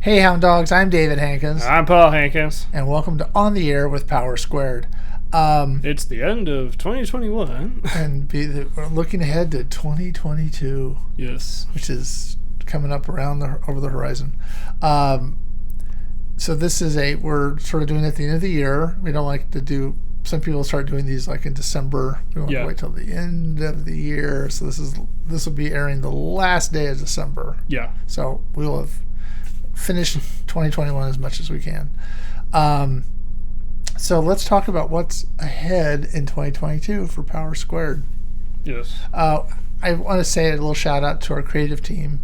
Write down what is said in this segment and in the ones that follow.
Hey Hound Dogs, I'm David Hankins. I'm Paul Hankins. And welcome to On the Air with Power Squared. It's the end of 2021. And we're looking ahead to 2022. Yes. Which is coming up over the horizon. So this is we're sort of doing it at the end of the year. We don't like to do, some people start doing these like in December. We want to wait till the end of the year. So this will be airing the last day of December. Yeah. So we'll have finished 2021 as much as we can. So let's talk about what's ahead in 2022 for Power Squared. Yes. I want to say a little shout out to our creative team,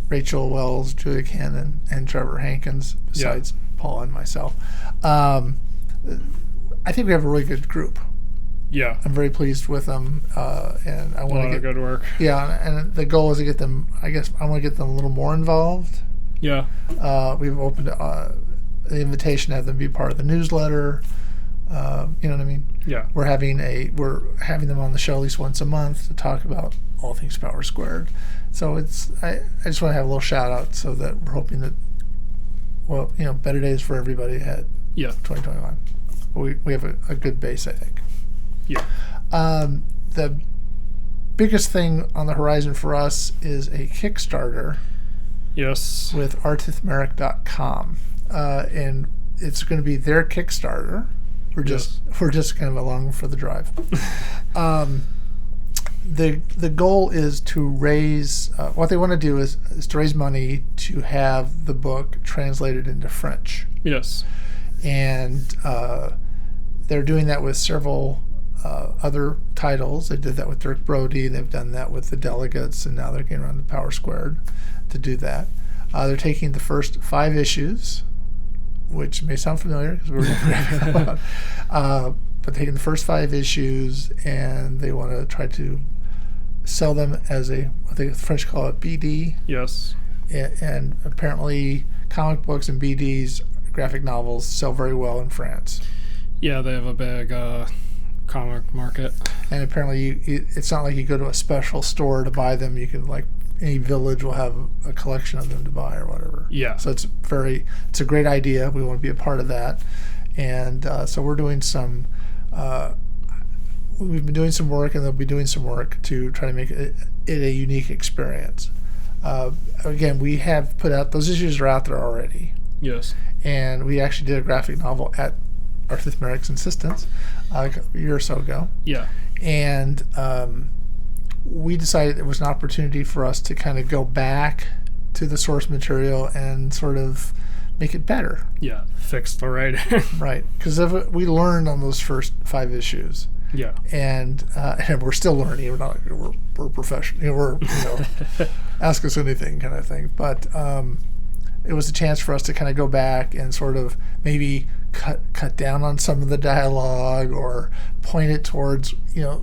Rachel Wells, Julia Cannon, and Trevor Hankins, besides Paul and myself. I think we have a really good group. Yeah. I'm very pleased with them, and I want to get good work. Yeah, and the goal is to get them. I guess I want to get them a little more involved. Yeah. We've opened the invitation to have them be part of the newsletter. You know what I mean? Yeah. We're having them on the show at least once a month to talk about all things Power Squared. So I just want to have a little shout out so that we're hoping that, better days for everybody ahead. Yeah. 2021. We have a good base, I think. Yeah. The biggest thing on the horizon for us is a Kickstarter. Yes. With Artithmeric.com. And it's going to be their Kickstarter. We're just kind of along for the drive. The goal is to raise what they want to do is to raise money to have the book translated into French. Yes. And they're doing that with several other titles. They did that with Dirk Brody. They've done that with the Delegates, and now they're getting around to Power Squared to do that. They're taking the first 5 issues, which may sound familiar because we're grabbing them out. But taking the first 5 issues, and they want to try to sell them as what the French call it BD. Yes. And apparently comic books and BDs, graphic novels, sell very well in France. Yeah, they have a big comic market. And apparently it's not like you go to a special store to buy them. You can, like, any village will have a collection of them to buy or whatever. Yeah. So it's a great idea. We want to be a part of that. And so we're doing we've been doing some work, and they'll be doing some work to try to make it a unique experience. Again, we have put out, those issues are out there already. Yes. And we actually did a graphic novel at Artithmeric's insistence a year or so ago. Yeah. And we decided it was an opportunity for us to kind of go back to the source material and sort of make it better. Yeah, fix the writing. Right, because we learned on those first 5 issues. Yeah. And we're still learning. We're professional. We're ask us anything kind of thing. But it was a chance for us to kind of go back and sort of maybe cut down on some of the dialogue, or point it towards a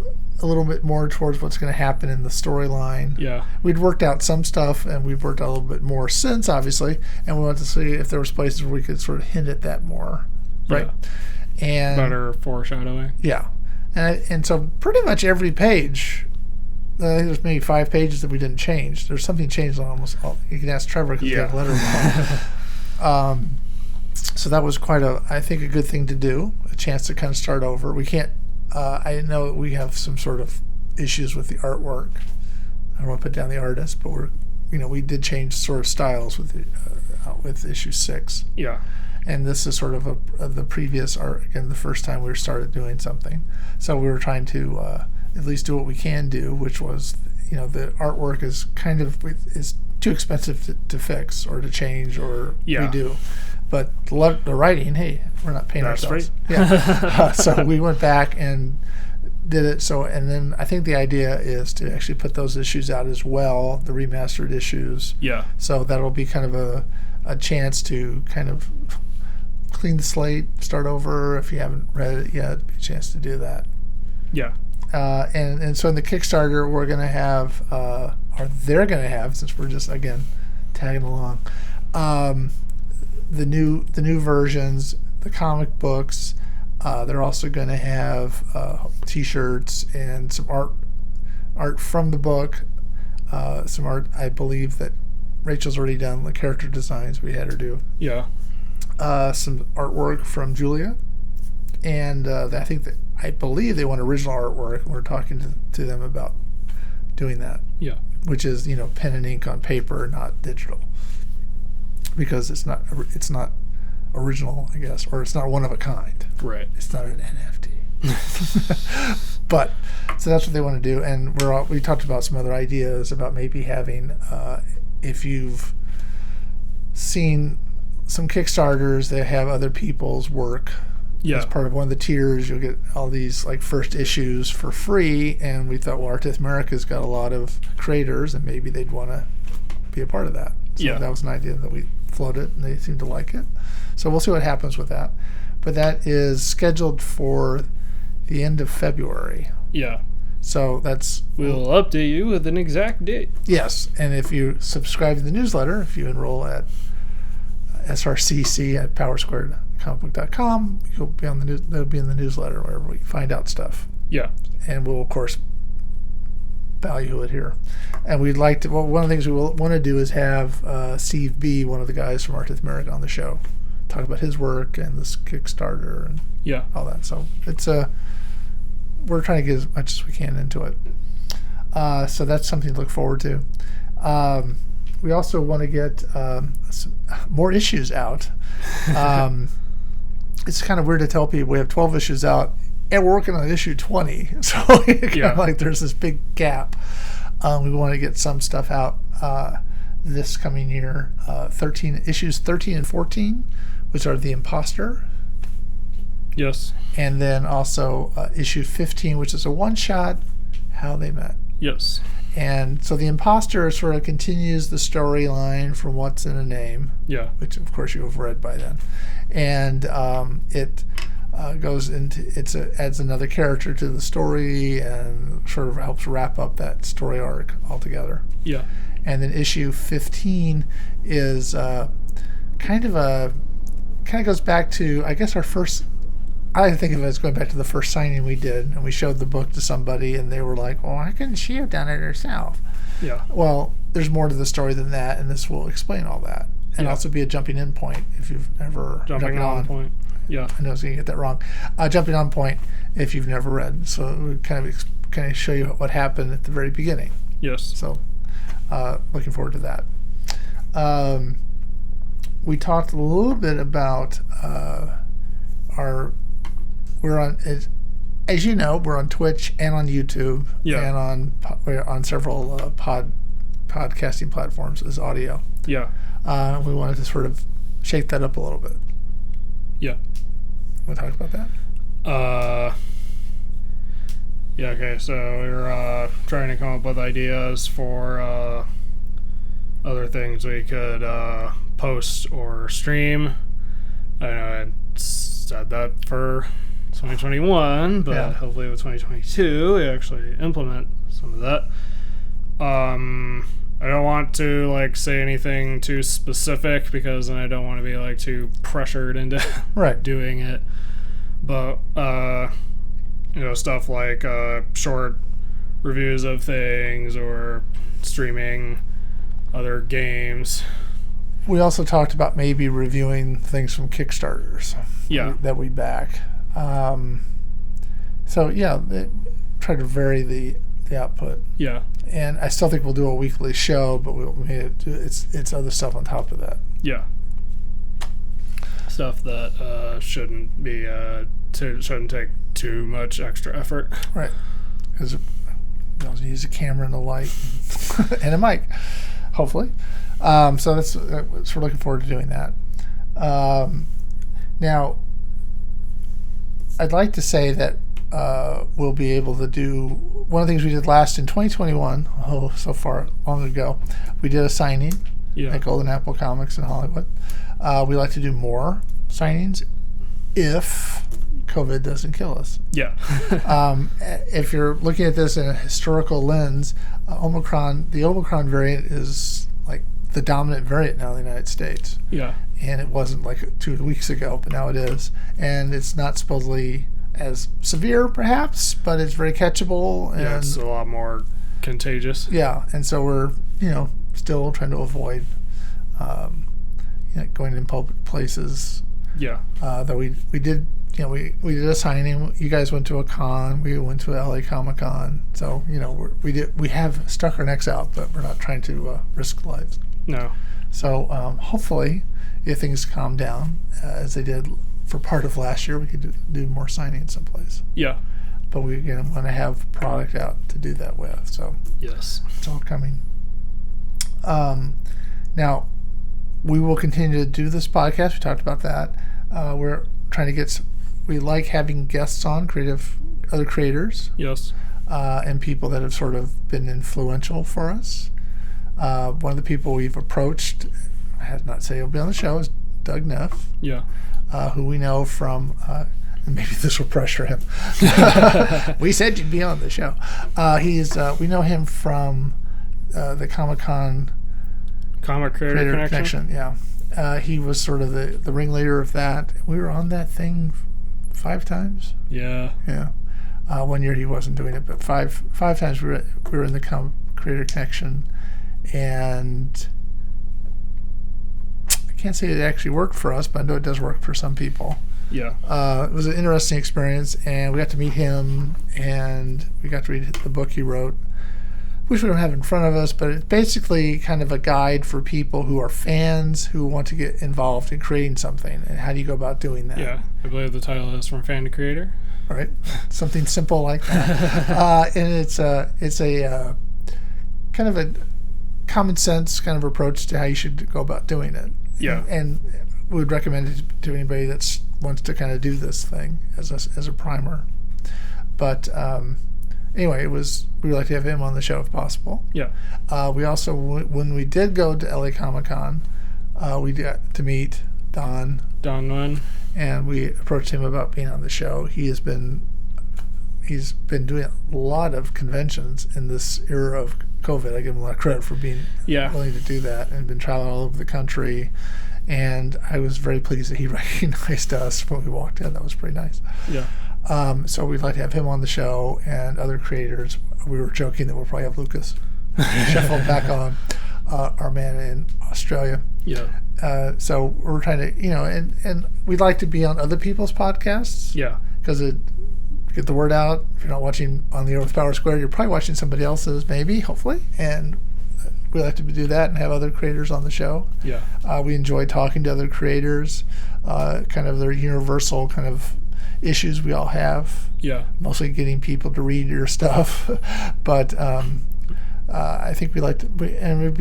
little bit more towards what's going to happen in the storyline. Yeah. We'd worked out some stuff, and we've worked out a little bit more since, obviously, and we wanted to see if there was places where we could sort of hint at that more. Right. Yeah. And better foreshadowing. Yeah. And so pretty much every page, I think there's maybe 5 pages that we didn't change. There's something changed on almost all. You can ask Trevor because he got a letter. So that was I think a good thing to do, a chance to kind of start over. We can't, I know we have some sort of issues with the artwork. I don't want to put down the artist, but we did change sort of styles with issue 6. Yeah. And this is sort of the previous art, again, the first time we started doing something. So we were trying to at least do what we can do, which was, the artwork is is too expensive to fix or to change or redo. But the writing, hey, we're not paying ourselves. Free. Yeah. So we went back and did it. So, and then I think the idea is to actually put those issues out as well, the remastered issues. Yeah. So that'll be kind of a chance to kind of clean the slate, start over. If you haven't read it yet, it'd be a chance to do that. Yeah. And so in the Kickstarter, we're going to have, or they're going to have, since we're just, again, tagging along, the new versions, the comic books. They're also going to have T-shirts and some art from the book, some art I believe that Rachel's already done the character designs we had her do. Yeah. Some artwork from Julia, and I believe they want original artwork. We're talking to them about doing that. Yeah. Which is pen and ink on paper, not digital, because it's not original, I guess, or it's not one of a kind. Right. It's not an NFT. But so that's what they want to do, and we talked about some other ideas about maybe having, if you've seen some Kickstarters, they have other people's work. Yeah. As part of one of the tiers, you'll get all these like first issues for free, and we thought, well, Artithmeric has got a lot of creators, and maybe they'd want to be a part of that. So that was an idea that we floated, and they seem to like it. So we'll see what happens with that. But that is scheduled for the end of February. Yeah. So we'll update you with an exact date. Yes, and if you subscribe to the newsletter, if you enroll at srcc at powersquaredcomicbook.com, you'll be on the news. That'll be in the newsletter wherever we find out stuff. Yeah. And we'll of course value it here. And we'd like to. Well, one of the things we will want to do is have Steve B., one of the guys from Artithmeric, on the show, talk about his work and this Kickstarter and all that. So it's we're trying to get as much as we can into it. So that's something to look forward to. We also want to get some more issues out. It's kind of weird to tell people we have 12 issues out and we're working on issue 20. So like there's this big gap. We want to get some stuff out this coming year. Issues 13 and 14, which are The Imposter. Yes. And then also issue 15, which is a one-shot, How They Met. Yes. And so The Imposter sort of continues the storyline from What's in a Name. Yeah. Which, of course, you have read by then. And it goes into, adds another character to the story and sort of helps wrap up that story arc altogether. Yeah. And then issue 15 is kind of goes back to, I guess, our first. I think of it as going back to the first signing we did, and we showed the book to somebody, and they were like, "Well, why couldn't she have done it herself?" Yeah. Well, there's more to the story than that, and this will explain all that, and also be a jumping in point if you've never jumping on point. Yeah. I know I was going to get that wrong. Jumping on point if you've never read. So it would kind of show you what happened at the very beginning. Yes. So looking forward to that. We talked a little bit about we're on, as you know, we're on Twitch and on YouTube and we're on several podcasting platforms as audio. Yeah. We wanted to sort of shake that up a little bit. Yeah. Want to talk about that? Yeah, okay, so we're trying to come up with ideas for other things we could post or stream. I know I said that for 2021, but hopefully with 2022 we actually implement some of that. I don't want to say anything too specific because then I don't want to be too pressured into doing it. But stuff like short reviews of things or streaming other games. We also talked about maybe reviewing things from Kickstarters that we back. Try to vary the output. Yeah. And I still think we'll do a weekly show, but it's other stuff on top of that. Yeah. Stuff that shouldn't take too much extra effort. Right. Because you use a camera and a light and a mic, hopefully. So we're looking forward to doing that. Now, I'd like to say that we'll be able to do one of the things we did last in 2021. So far long ago, we did a signing at Golden Apple Comics in Hollywood. We like to do more signings if COVID doesn't kill us. Yeah. If you're looking at this in a historical lens, the Omicron variant is the dominant variant now in the United States. Yeah. And it wasn't 2 weeks ago, but now it is. And it's not supposedly as severe, perhaps, but it's very catchable. And it's a lot more contagious. Yeah. And so we're, still trying to avoid going in public places. Yeah. Though we did, we did a signing. You guys went to a con. We went to LA Comic Con. So we have stuck our necks out, but we're not trying to risk lives. No. So hopefully, if things calm down as they did for part of last year, we could do more signings someplace. Yeah. But we want to have product out to do that with. So yes, it's all coming. Now, we will continue to do this podcast. We talked about that. We're trying to we like having guests on, other creators. Yes. And people that have sort of been influential for us. One of the people we've approached, I had not say he'll be on the show, is Doug Neff. Yeah. Who we know from, maybe this will pressure him. We said you'd be on the show. We know him from the Comic-Con Comic Creator Connection. Yeah. He was sort of the ringleader of that. We were on that thing 5 times. Yeah. Yeah. 1 year he wasn't doing it, but five times we were in the Creator Connection, and I can't say it actually worked for us, but I know it does work for some people. Yeah. It was an interesting experience, and we got to meet him, and we got to read the book he wrote, which we don't have in front of us, but it's basically kind of a guide for people who are fans who want to get involved in creating something, and how do you go about doing that? Yeah, I believe the title is From Fan to Creator. Right, something simple like that. And it's a kind of a common sense kind of approach to how you should go about doing it. Yeah. And we would recommend it to anybody that wants to kind of do this thing as a primer. But anyway, we would like to have him on the show if possible. Yeah. We also, when we did go to LA Comic Con, we got to meet Don Nguyen, and we approached him about being on the show. He's been doing a lot of conventions in this era of COVID. I give him a lot of credit for being willing to do that, and been traveling all over the country. And I was very pleased that he recognized us when we walked in. That was pretty nice. Yeah. So we'd like to have him on the show and other creators. We were joking that we'll probably have Lucas Sheffield back on, our man in Australia. Yeah. So we're trying to, and we'd like to be on other people's podcasts. Yeah. Because it get the word out. If you're not watching on the Air with Power Squared, you're probably watching somebody else's, maybe, hopefully. And we like to do that and have other creators on the show. Yeah. We enjoy talking to other creators, kind of their universal kind of issues we all have. Yeah. Mostly getting people to read your stuff. But I think we'd like to be able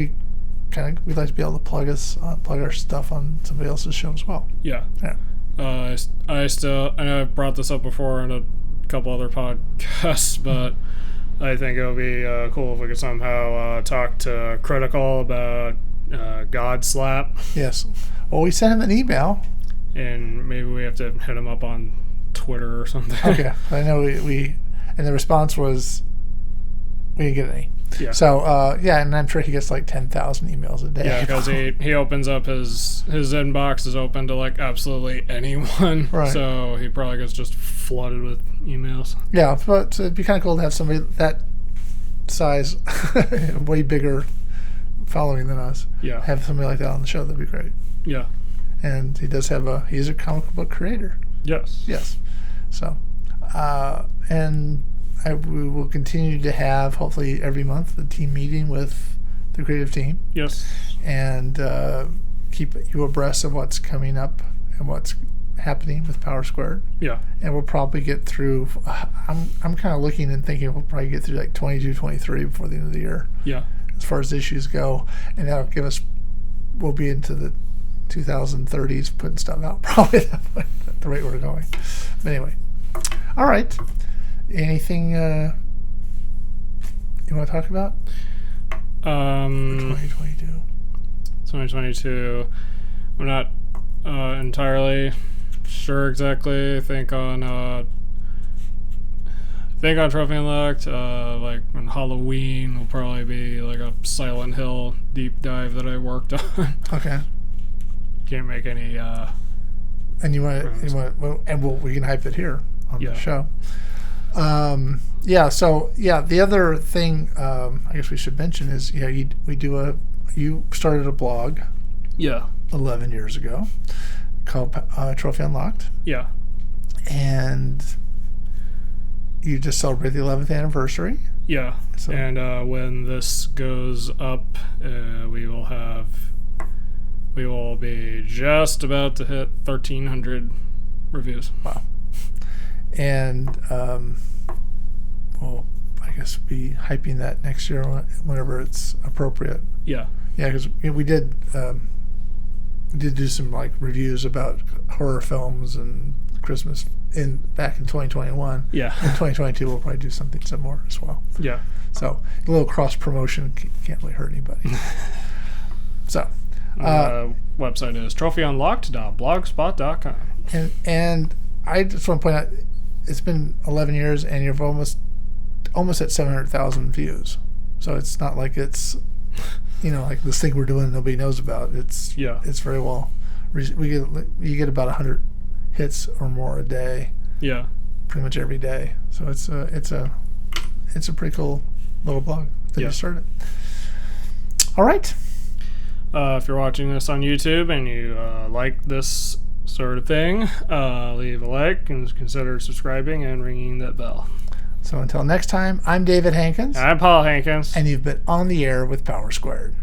to plug our stuff on somebody else's show as well. Yeah. Yeah. I know I've brought this up before on a couple other podcasts, but I think it would be cool if we could somehow talk to Critical about God Slap. Yes. Well, we sent him an email. And maybe we have to hit him up on Twitter or something. Okay. I know we and the response was we didn't get any. Yeah. So, and I'm sure he gets like 10,000 emails a day. Yeah, because he opens up his inbox is open to like absolutely anyone. Right. So he probably gets just flooded with emails. Yeah, but it'd be kind of cool to have somebody that size, way bigger following than us. Yeah. Have somebody like that on the show, that'd be great. Yeah. And he's a comic book creator. Yes. Yes. So, we will continue to have, hopefully every month, the team meeting with the creative team. Yes. And keep you abreast of what's coming up and what's happening with Power Squared. Yeah. And we'll probably get through, I'm kind of looking and thinking we'll probably get through like 22, 23 before the end of the year. Yeah. As far as issues go. And that'll give us, we'll be into the 2030s putting stuff out probably at the rate we're going. But anyway. All right. Anything you want to talk about? 2022. 2022. I'm not entirely sure exactly. I think on Trophy Unlocked, like on Halloween will probably be like a Silent Hill deep dive that I worked on. Okay. Can't make any. And we can hype it here on the show. The other thing I guess we should mention is you started a blog. Yeah. 11 years ago, called Trophy Unlocked. Yeah. And you just celebrated the 11th anniversary. Yeah. So, and when this goes up, we will be just about to hit 1,300 reviews. Wow. And we'll, I guess, be hyping that next year whenever it's appropriate. Yeah. Yeah, because we did do some like reviews about horror films and Christmas back in 2021. Yeah. In 2022, we'll probably do something similar as well. Yeah. So a little cross promotion can't really hurt anybody. So. Website is trophyunlocked.blogspot.com. And I just want to point out, it's been 11 years, and you're almost at 700,000 views. So it's not like it's, like this thing we're doing nobody knows about. It's very well. You get about 100 hits or more a day. Yeah. Pretty much every day. So it's a pretty cool little blog that you started. All right. If you're watching this on YouTube and you like this sort of thing, leave a like and consider subscribing and ringing that bell. So until next time, I'm David Hankins. I'm Paul Hankins. And you've been on the air with Power Squared.